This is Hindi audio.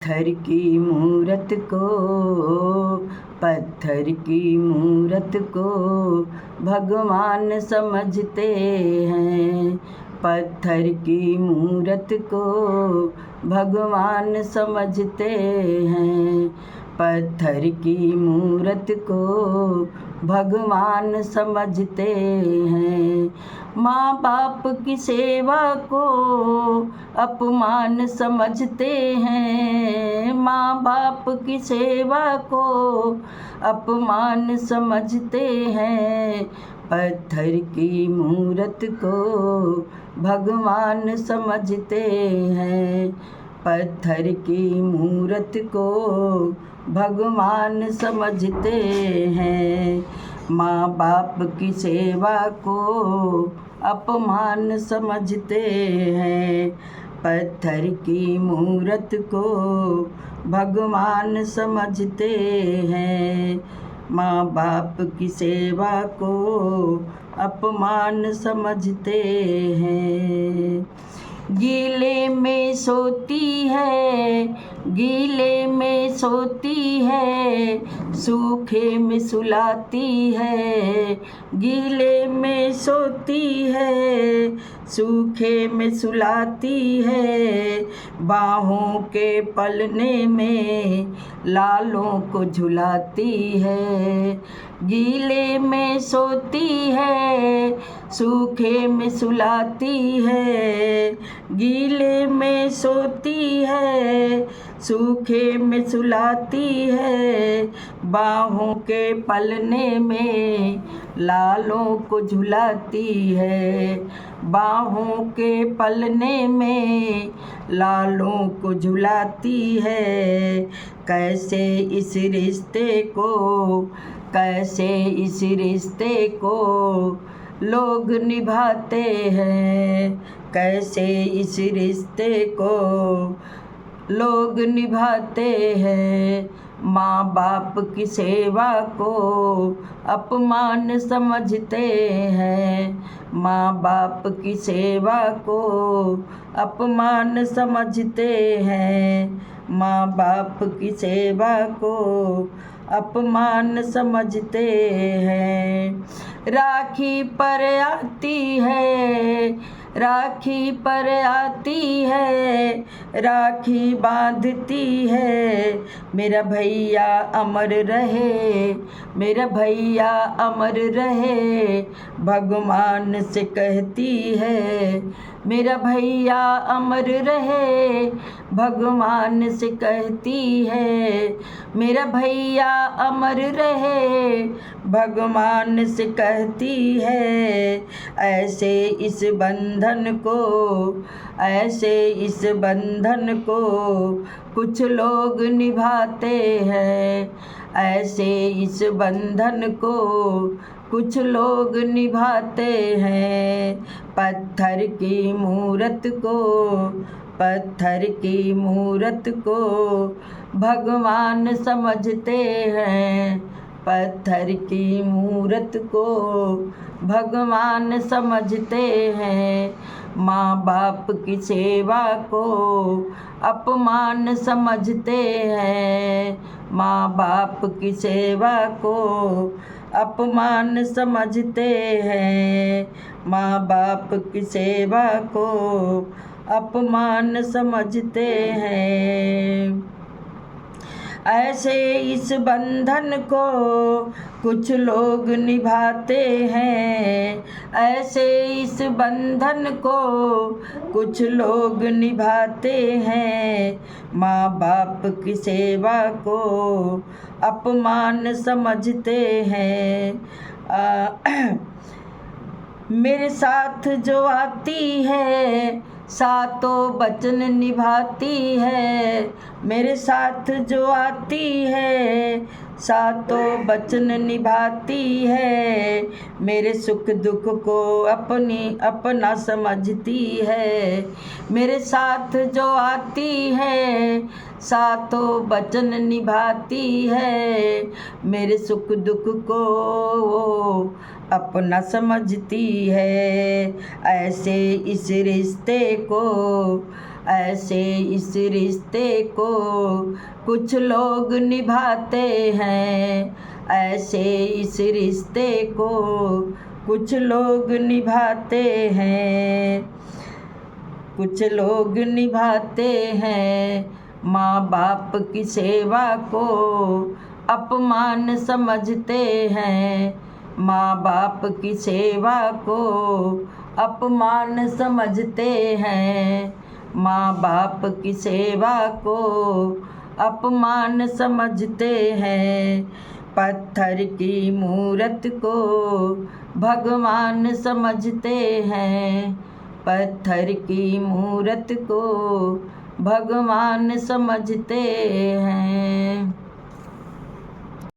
पत्थर की मूरत को, पत्थर की मूरत को भगवान समझते हैं। पत्थर की मूरत को भगवान समझते हैं। पत्थर की मूरत को भगवान समझते हैं। माँ बाप की सेवा को अपमान समझते हैं। माँ बाप की सेवा को अपमान समझते हैं। पत्थर की मूरत को भगवान समझते हैं। पत्थर की मूरत को भगवान समझते हैं। माँ बाप की सेवा को अपमान समझते हैं। पत्थर की मूरत को भगवान समझते हैं। माँ बाप की सेवा को अपमान समझते हैं। गीले में सोती है, गीले में सोती है, सूखे में सुलाती है। गीले में सोती है, सूखे में सुलाती है। बाहों के पलने में लालों को झुलाती है। गीले में सोती है, सूखे में सुलाती है। गीले में सोती है, सूखे में सुलाती है। बाहों के पलने में लालों को झुलाती है। बाहों के पलने में लालों को झुलाती है। कैसे इस रिश्ते को, कैसे इस रिश्ते को लोग निभाते हैं। कैसे इस रिश्ते को लोग निभाते हैं। माँ बाप की सेवा को अपमान समझते हैं। माँ बाप की सेवा को अपमान समझते हैं। माँ बाप की सेवा को अपमान समझते हैं। राखी पर आती है, राखी पर आती है, राखी बांधती है। मेरा भैया अमर रहे, मेरा भैया अमर रहे, भगवान से कहती है। मेरा भैया अमर रहे, भगवान से कहती है। मेरा भैया अमर रहे, भगवान से कहती है। ऐसे इस बंधन को, ऐसे इस बंधन को कुछ लोग निभाते हैं। ऐसे इस बंधन को कुछ लोग निभाते हैं। पत्थर की मूरत को, पत्थर की मूरत को भगवान समझते हैं। पत्थर की मूरत को भगवान समझते हैं। माँ बाप की सेवा को अपमान समझते हैं। माँ बाप की सेवा को अपमान समझते हैं। माँ बाप की सेवा को अपमान समझते हैं। ऐसे इस बंधन को कुछ लोग निभाते हैं। ऐसे इस बंधन को कुछ लोग निभाते हैं। माँ बाप की सेवा को अपमान समझते हैं। मेरे साथ जो आती है, सातों वचन निभाती है। मेरे साथ जो आती है, सातों वचन निभाती है। मेरे सुख दुख को अपना समझती है। मेरे साथ जो आती है, सातों वचन निभाती है। मेरे सुख दुख को अपना समझती है। ऐसे इस रिश्ते को ऐसे इस रिश्ते को कुछ लोग निभाते हैं, ऐसे इस रिश्ते को कुछ लोग निभाते हैं, कुछ लोग निभाते हैं। माँ बाप की सेवा को अपमान समझते हैं, माँ बाप की सेवा को अपमान समझते हैं, माँ बाप की सेवा को अपमान समझते हैं। पत्थर की मूरत को भगवान समझते हैं, पत्थर की मूरत को भगवान समझते हैं।